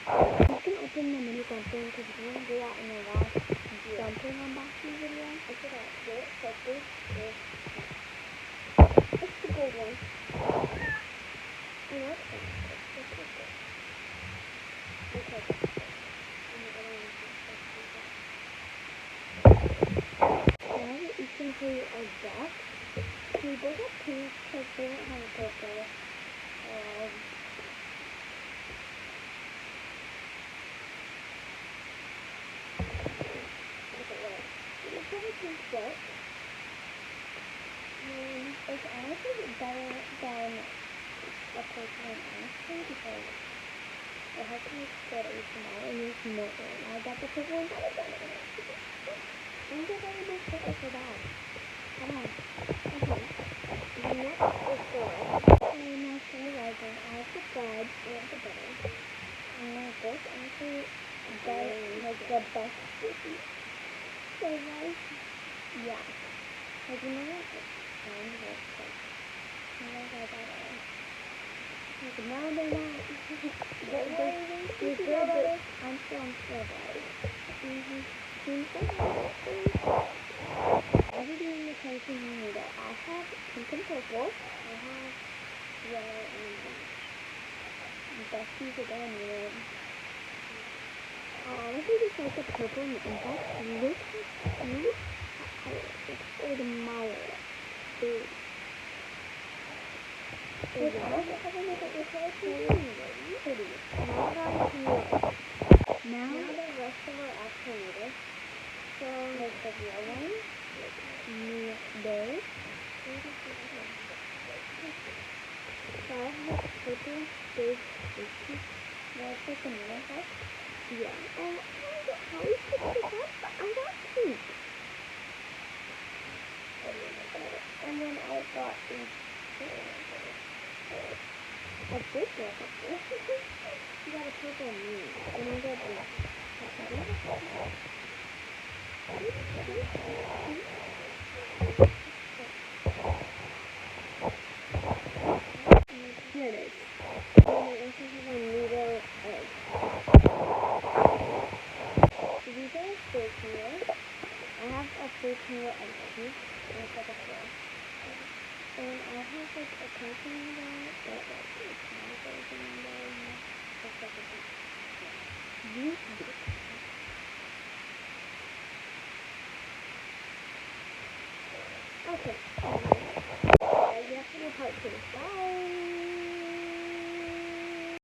You can open the mini dumpling because we didn't do that in the last dumpling unboxing video. I forgot. It's the gold one. I know it's good. It's good. Okay. Now that you can see our duck, we both have pink because we don't have a purple. It's a pink duck. It's honestly better than a purple one, honestly, because it has to be good ASMR and there's no air. I got the purple one. Don't get any more purple for that. Come on. Okay. The next is gold. And now for the riser, I have the bread and the butter. And this honestly like the best so guys, yeah. Like you know what? I'm no, they're not. I'm still on strawberry. Everything in the collection noodle. I have pink and purple. I have yellow and blue. Besties again, man. I honestly just like the purple and the inside. Look how cute. I admire it. Dude. Now the rest of our actual noodles. So like the real one, noodles. So I have this purple big sticky. That's like a noodle house. Yeah. And how we picked this up? I got pink. And then I got these. A big one. You got a purple moon. And I got blue. Here it is. This is a noodle egg. So these are fake noodles. I have a fake noodle egg cheese. And it's like a flour. And I have like a country noodle, but like it's not a frozen noodle. It's like a big. These have it. Okay. You have to do part 2. Bye.